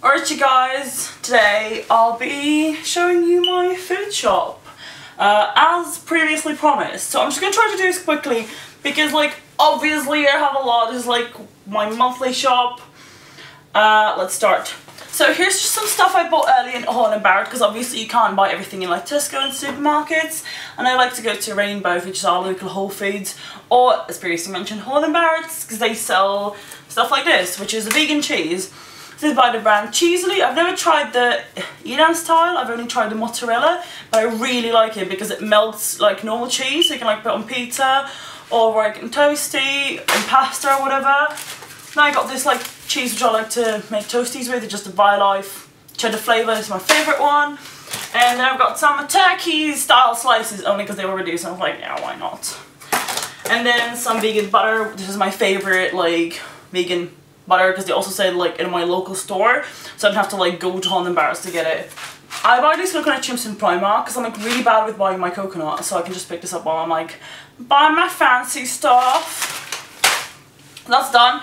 Alright you guys, today I'll be showing you my food shop as previously promised. So I'm just going to try to do this quickly because obviously I have a lot. This is my monthly shop. Let's start. So here's just some stuff I bought early in Holland & Barrett because obviously you can't buy everything in Tesco and supermarkets, and I like to go to Rainbow, which is our local Whole Foods, or as previously mentioned Holland & Barrett's, because they sell stuff like this, which is a vegan cheese. This is by the brand Cheatin. I've never tried the edam style, I've only tried the mozzarella, but I really like it because it melts like normal cheese, so you can put it on pizza or in toasty and pasta or whatever. Then I got this cheese which I like to make toasties with, it's just a Violife cheddar flavour, it's my favourite one. And then I've got some turkey style slices, only because they were reduced, and I was like, yeah, why not? And then some vegan butter. This is my favourite vegan butter because they also sell in my local store, so I don't have to go to Holland & Barrett to get it. I buy these coconut chips in Primark because I'm really bad with buying my coconut, so I can just pick this up while I'm buying my fancy stuff. That's done.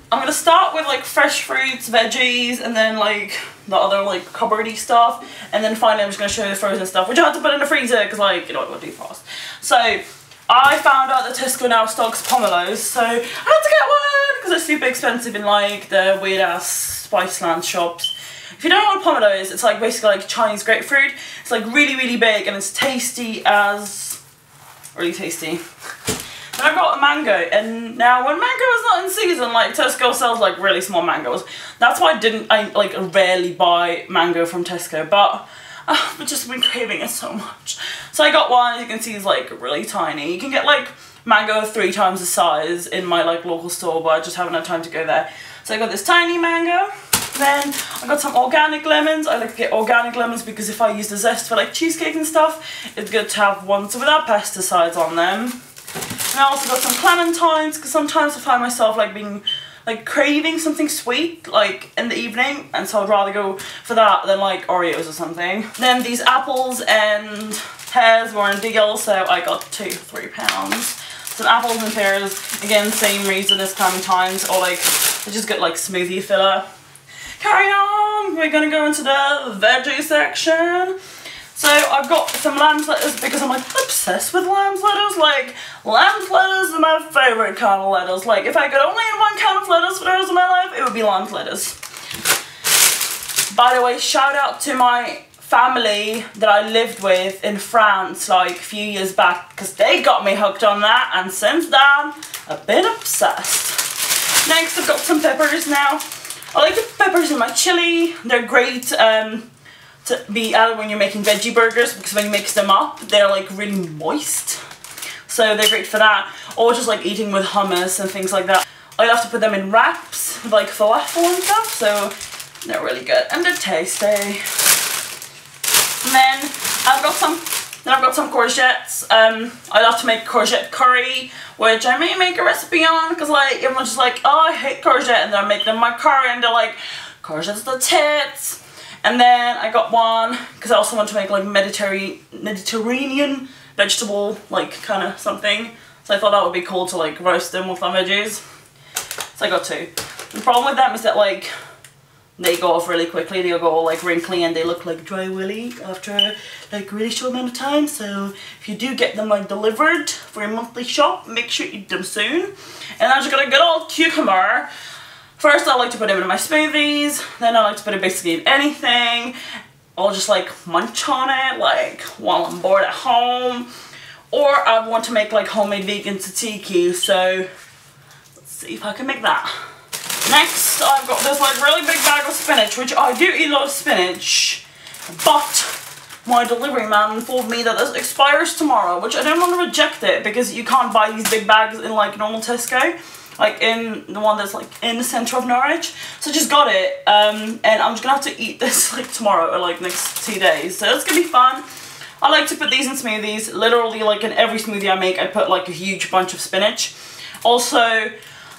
I'm gonna start with fresh fruits, veggies, and then the other cupboardy stuff, and then finally I'm just gonna show you the frozen stuff, which I have to put in the freezer because you know what, defrost. So I found out that Tesco now stocks pomelos, so I had to get one because they're super expensive in the weird ass Spiceland shops. If you don't know what pomelo is, it's basically Chinese grapefruit. It's really big and it's tasty as really tasty. Then I've got a mango, and now when mango is not in season, Tesco sells really small mangoes. That's why I rarely buy mango from Tesco, but I've just been craving it so much. So I got one, as you can see, is really tiny. You can get mango 3 times the size in my local store, but I just haven't had time to go there. So I got this tiny mango. Then I got some organic lemons. I like to get organic lemons because if I use the zest for cheesecake and stuff, it's good to have ones without pesticides on them. And I also got some clementines because sometimes I find myself being craving something sweet in the evening, and so I'd rather go for that than Oreos or something. Then these apples and pears were on deal, so I got 2 for £3. Some apples and pears, again same reason as clementines, or they just get smoothie filler. Carry on, we're gonna go into the veggie section. So I've got some lamb's lettuce because I'm obsessed with lamb's lettuce. Lamb's lettuce is my favourite kind of lettuce. If I could only eat one kind of lettuce for the rest of my life, it would be lamb's lettuce. By the way, shout out to my family that I lived with in France a few years back because they got me hooked on that, and since then I've been obsessed. Next I've got some peppers now. I like the peppers in my chili. They're great to be added when you're making veggie burgers because when you mix them up they're really moist, so they're great for that, or just eating with hummus and things like that. I have to put them in wraps with falafel and stuff, so they're really good and they're tasty. And then I've got some courgettes. I love to make courgette curry, which I may make a recipe on because everyone's just oh, I hate courgette, and then I make them my curry and they're courgette's the tits. And then I got one because I also want to make Mediterranean vegetable kind of something. So I thought that would be cool to roast them with my veggies. So I got 2. The problem with them is that they go off really quickly. They'll go all wrinkly and they look dry willy after a really short amount of time. So if you do get them delivered for your monthly shop, make sure you eat them soon. And I'm just gonna get all cucumber. First, I like to put them in my smoothies, then I like to put it basically in anything. I'll just munch on it while I'm bored at home. Or I want to make homemade vegan tzatziki, so let's see if I can make that. Next, I've got this really big bag of spinach, which I do eat a lot of spinach, but my delivery man informed me that this expires tomorrow, which I don't want to reject it because you can't buy these big bags in normal Tesco. In the one that's in the centre of Norwich. So I just got it, and I'm just gonna have to eat this tomorrow or next 2 days. So it's gonna be fun. I like to put these in smoothies. Literally in every smoothie I make I put a huge bunch of spinach. Also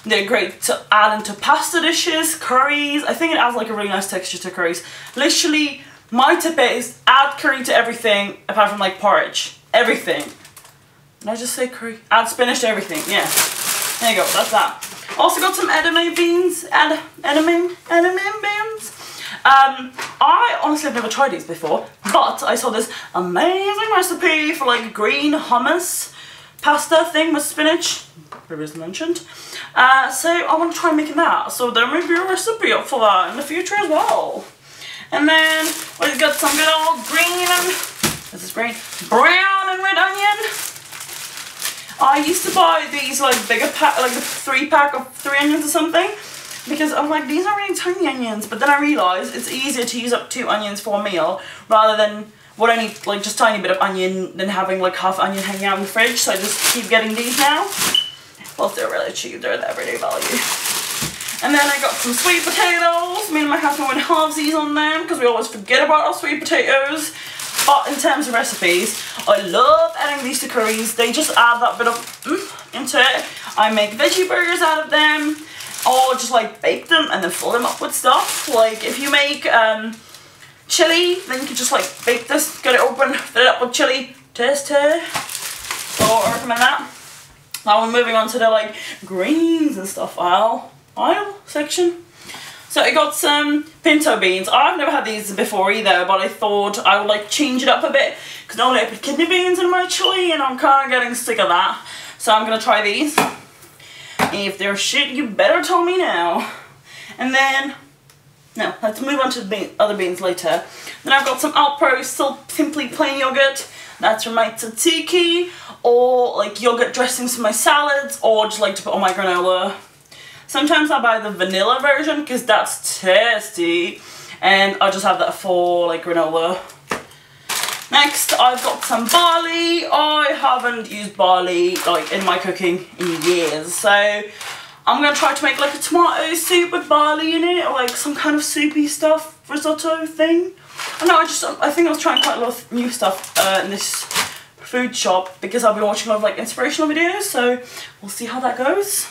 they're great to add into pasta dishes, curries. I think it adds a really nice texture to curries. Literally my tip is add curry to everything apart from porridge. Everything. Did I just say curry? Add spinach to everything, yeah. There you go, that's that. Also got some edamame beans, edamame beans. I honestly have never tried these before, but I saw this amazing recipe for like green hummus pasta thing with spinach, previously mentioned. So I want to try making that, so there may be a recipe up for that in the future as well. And then we've got some good old green and, this is green, brown and red onion. I used to buy these like bigger pack, like the 3-pack of 3 onions or something, because I'm like, these are really tiny onions, but then I realised it's easier to use up 2 onions for a meal rather than what I need, like just tiny bit of onion, than having like half onion hanging out in the fridge. So I just keep getting these now. Plus they're really cheap, they're the everyday value. And then I got some sweet potatoes. Me and my husband went halvesies on them because we always forget about our sweet potatoes. But in terms of recipes, I love adding these to curries. They just add that bit of into it. I make veggie burgers out of them, or just like bake them and then fill them up with stuff. Like if you make chili, then you can just like bake this, get it open, fill it up with chili, taste it. So I recommend that. Now we're moving on to the like greens and stuff aisle section. So I got some pinto beans. I've never had these before either, but I thought I would like change it up a bit because normally I put kidney beans in my chili and I'm kind of getting sick of that. So I'm gonna try these. If they're shit, you better tell me now. And then, no, let's move on to the other beans later. Then I've got some Alpro simply plain yogurt. That's for my tzatziki, or like yogurt dressings for my salads, or just like to put on my granola. Sometimes I buy the vanilla version because that's tasty, and I just have that for like granola. Next, I've got some barley. I haven't used barley like in my cooking in years, so I'm gonna try to make like a tomato soup with barley in it, or like some kind of soupy stuff, risotto thing. I know, I think I was trying quite a lot of new stuff in this food shop because I've been watching a lot of like inspirational videos, so we'll see how that goes.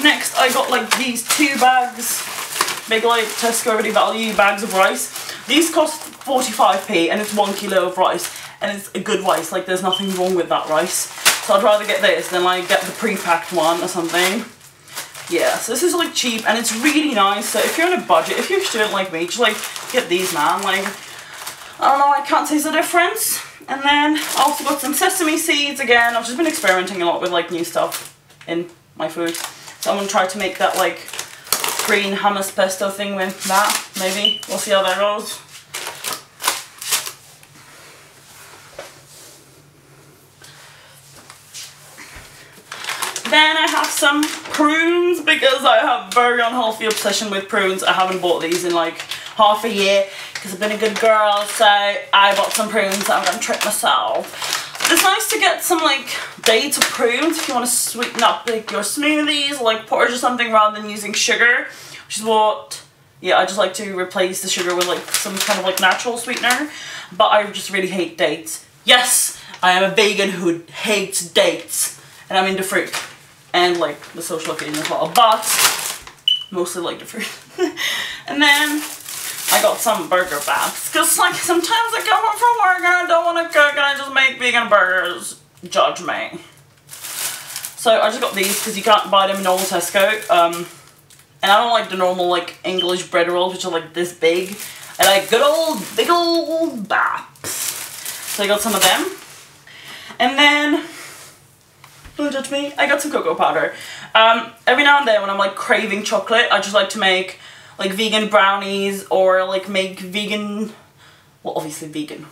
Next, I got like these 2 bags, big like Tesco Everyday Value bags of rice. These cost 45p and it's 1 kilo of rice, and it's a good rice, like there's nothing wrong with that rice. So I'd rather get this than like get the pre-packed one or something. Yeah, so this is like cheap and it's really nice. So if you're on a budget, if you're a student like me, just like get these, man. Like, I don't know, I can't taste the difference. And then I also got some sesame seeds again. I've just been experimenting a lot with like new stuff in my food. So I'm gonna try to make that like green hummus pesto thing with that, maybe. We'll see how that goes. Then I have some prunes because I have a very unhealthy obsession with prunes. I haven't bought these in like half a year because I've been a good girl, so I bought some prunes that I'm gonna trick myself. It's nice to get some like dates of prunes if you want to sweeten up like your smoothies, like porridge or something, rather than using sugar, which is what, yeah, I just like to replace the sugar with like some kind of like natural sweetener. But I just really hate dates. Yes, I am a vegan who hates dates, and I'm into fruit and like the social occasion as well, but mostly like the fruit. And then I got some burger baths because like sometimes I come home from work and I don't want to cook and I just make vegan burgers. Judge me. So I just got these because you can't buy them in normal Tesco. And I don't like the normal like English bread rolls, which are like this big. I like good old big old baths. So I got some of them. And then, don't judge me, I got some cocoa powder. Every now and then when I'm like craving chocolate, I just like to make like vegan brownies, or like make vegan, well obviously vegan.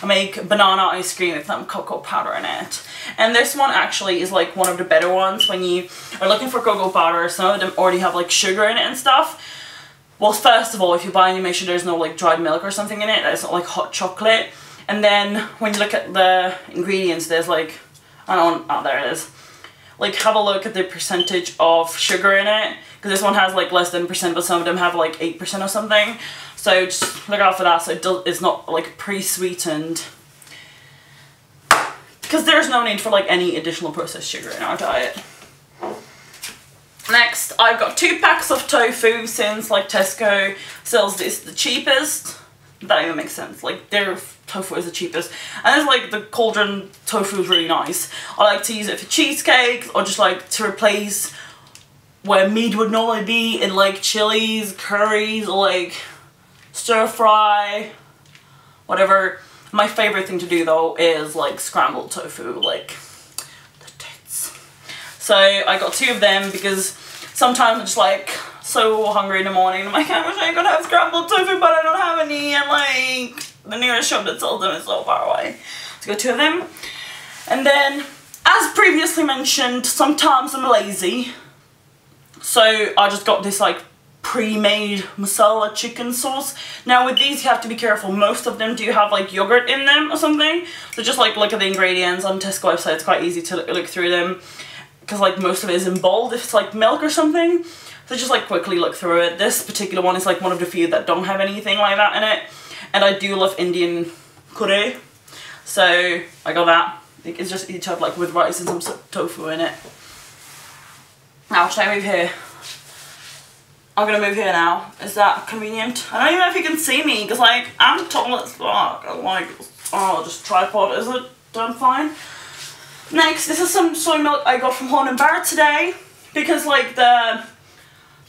I make banana ice cream with some cocoa powder in it. And this one actually is like one of the better ones when you are looking for cocoa powder. Some of them already have like sugar in it and stuff. Well, first of all, if you buy any, make sure there's no like dried milk or something in it. It's not like hot chocolate. And then when you look at the ingredients, there's like, I don't know, oh, there it is. Like have a look at the percentage of sugar in it. Because this one has like less than %, but some of them have like 8% or something. So just look out for that so it's not like pre-sweetened. Because there's no need for like any additional processed sugar in our diet. Next, I've got 2 packs of tofu since like Tesco sells this the cheapest. That even makes sense. Like their tofu is the cheapest. And it's like the Cauldron tofu is really nice. I like to use it for cheesecakes, or just like to replace where meat would normally be in like chilies, curries, or like stir fry, whatever. My favourite thing to do though is like scrambled tofu, like the tits. So I got 2 of them because sometimes I'm just like so hungry in the morning. I'm like, I wish I could have scrambled tofu, but I don't have any, and like the nearest shop that sells them is so far away. So I got 2 of them. And then, as previously mentioned, sometimes I'm lazy. So I just got this like pre-made masala chicken sauce. Now with these you have to be careful. Most of them do have like yogurt in them or something. So just like look at the ingredients on Tesco website. It's quite easy to look through them because like most of it is in bold if it's like milk or something. So just like quickly look through it. This particular one is like one of the few that don't have anything like that in it. And I do love Indian curry. So I got that. It's just each other like with rice and some tofu in it. Now should I move here? I'm gonna move here now. Is that convenient? I don't even know if you can see me because like I'm tall as fuck. I'm like, oh, just tripod. Is it done fine? Next, this is some soy milk I got from Holland & Barrett today because like the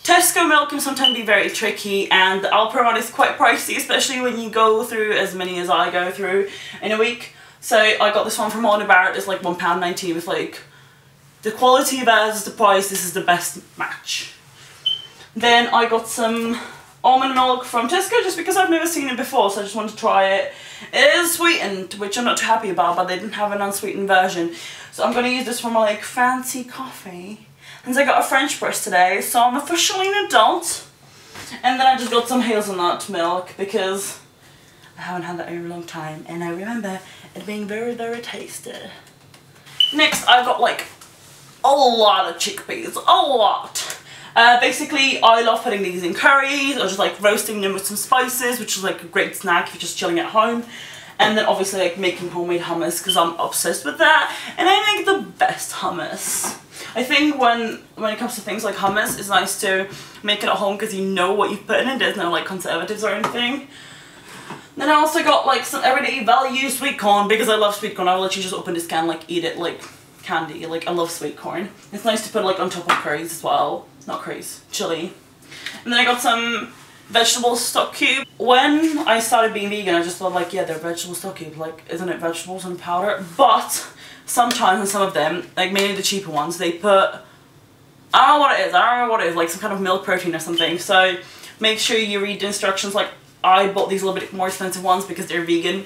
Tesco milk can sometimes be very tricky and the Alpro one is quite pricey, especially when you go through as many as I go through in a week. So I got this one from Holland & Barrett. It's like £1.19 with like the quality versus the price. This is the best match. Then I got some almond milk from Tesco just because I've never seen it before, so I just wanted to try it. It is sweetened, which I'm not too happy about, but they didn't have an unsweetened version. So I'm going to use this for my like fancy coffee. And I got a French press today, so I'm officially an adult. And then I just got some hazelnut milk because I haven't had that in a long time, and I remember it being very, very tasty. Next, I've got like a lot of chickpeas, a lot. Basically, I love putting these in curries or just like roasting them with some spices, which is like a great snack if you're just chilling at home. And then obviously like making homemade hummus because I'm obsessed with that. And I make the best hummus. I think when it comes to things like hummus, it's nice to make it at home because you know what you've put in it. There's no like conservatives or anything. Then I also got like some everyday value sweet corn because I love sweet corn. I'll literally just open this can, like eat it like candy. Like I love sweet corn. It's nice to put like on top of curries as well. Not curries, chili. And then I got some vegetable stock cube. When I started being vegan, I just thought like, yeah, they're vegetable stock cube. Like, isn't it vegetables and powder? But sometimes in some of them, like mainly the cheaper ones, they put, I don't know what it is, like some kind of milk protein or something. So make sure you read the instructions. Like I bought these a little bit more expensive ones because they're vegan.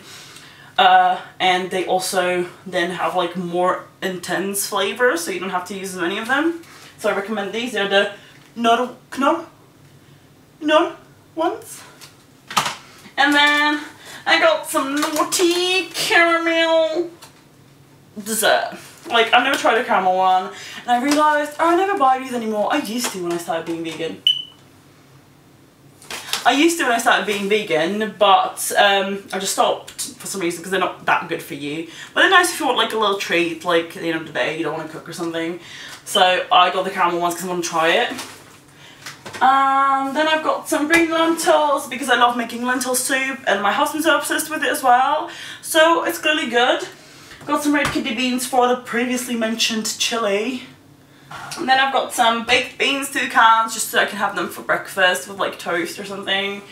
And they also then have like more intense flavors, so you don't have to use as many of them. So I recommend these. They're the Knorr ones. And then I got some naughty caramel dessert. Like I've never tried a caramel one, and I realised I never buy these anymore. I used to when I started being vegan. But I just stopped for some reason because they're not that good for you. But they're nice if you want like a little treat, like at the end of the day you don't want to cook or something. So I got the caramel ones because I want to try it. Then I've got some green lentils because I love making lentil soup and my husband's so obsessed with it as well. So it's clearly good. Got some red kidney beans for the previously mentioned chili. And then I've got some baked beans, 2 cans, just so I can have them for breakfast with like toast or something.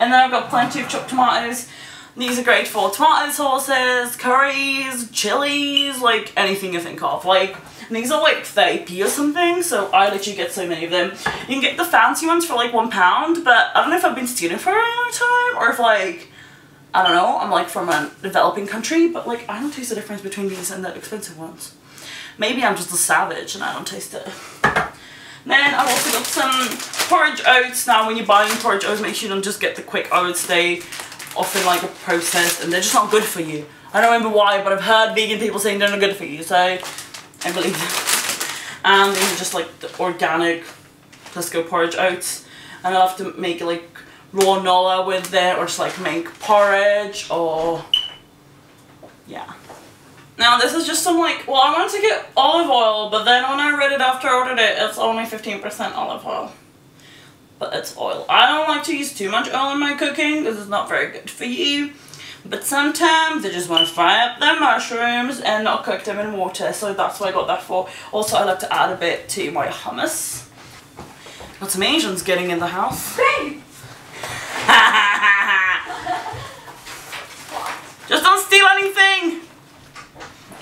And then I've got plenty of chopped tomatoes. These are great for tomato sauces, curries, chilies, like anything you think of. Like, and these are like 30p or something, so I literally get so many of them. You can get the fancy ones for like £1, but I don't know if I've been stealing for a very long time, or if like, I don't know, I'm like from a developing country, but like I don't taste the difference between these and the expensive ones. Maybe I'm just a savage and I don't taste it. Then I've also got some porridge oats. Now when you're buying porridge oats, make sure you don't just get the quick oats. They often like are processed and they're just not good for you. I don't remember why, but I've heard vegan people saying they're not good for you, so I believe them. And these are just like the organic Tesco porridge oats. And I'll have to make like raw nola with it, or just like make porridge, or yeah. Now this is just some like, well, I wanted to get olive oil, but then when I read it after I ordered it, it's only 15% olive oil. But it's oil. I don't like to use too much oil in my cooking because it's not very good for you. But sometimes I just want to fry up the mushrooms and not cook them in water, so that's what I got that for. Also, I like to add a bit to my hummus. Got some Asians getting in the house. Hey!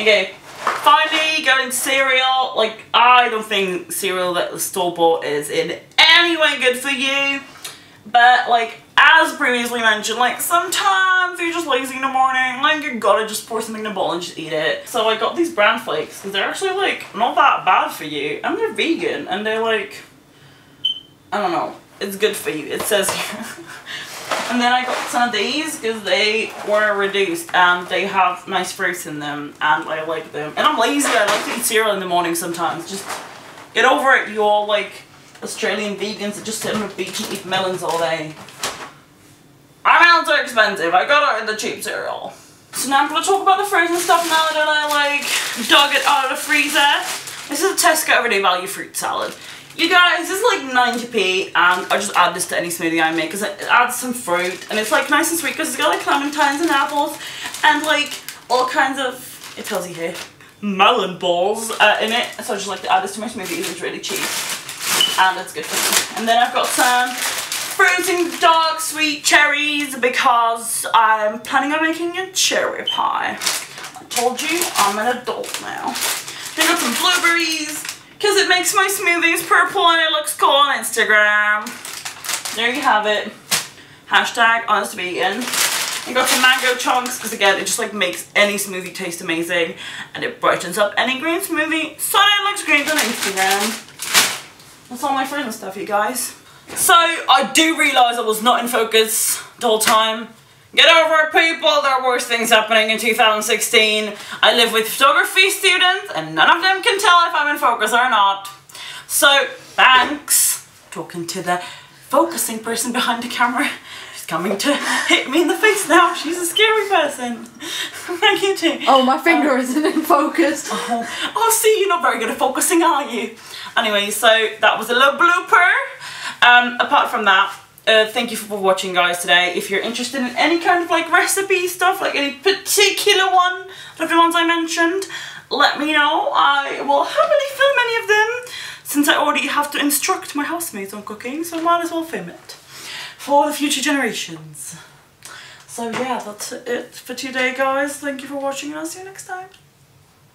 Okay, finally going into cereal. Like, I don't think cereal that the store bought is in any way good for you. But like, as previously mentioned, like sometimes you're just lazy in the morning, like you gotta just pour something in a bowl and just eat it. So I got these bran flakes because they're actually like not that bad for you, and they're vegan, and they're like, I don't know, it's good for you, it says here. And then I got some of these because they were reduced and they have nice fruits in them and I like them. And I'm lazy, I like to eat cereal in the morning sometimes. Just get over it, you all like Australian vegans that just sit on the beach and eat melons all day. Our melons are expensive, I got it in the cheap cereal. So now I'm going to talk about the frozen stuff now that I like dug it out of the freezer. This is a Tesco Everyday Value fruit salad. You guys, this is like 90p and I just add this to any smoothie I make because it adds some fruit and it's like nice and sweet because it's got like clementines and apples and like all kinds of, it tells you here, melon balls in it. So I just like to add this to my smoothies, it's really cheap and it's good for me. And then I've got some frozen dark sweet cherries because I'm planning on making a cherry pie. I told you, I'm an adult now. Then I got some blueberries because it makes my smoothies purple and it looks cool on Instagram. There you have it. Hashtag honest to be eaten. I got some mango chunks because again it just like makes any smoothie taste amazing and it brightens up any green smoothie so it looks great on Instagram. That's all my frozen stuff, you guys. So I do realise I was not in focus the whole time. Get over it, people, there are worse things happening in 2016. I live with photography students and none of them can tell if I'm in focus or not. So, thanks. Talking to the focusing person behind the camera. She's coming to hit me in the face now. She's a scary person. Thank you too. Oh, my finger isn't in focus. Oh, see, you're not very good at focusing, are you? Anyway, so that was a little blooper. Apart from that, thank you for watching, guys, today. If you're interested in any kind of like recipe stuff, like any particular one of the ones I mentioned, let me know. I will happily film any of them since I already have to instruct my housemates on cooking, so I might as well film it for the future generations. So yeah, that's it for today, guys. Thank you for watching and I'll see you next time.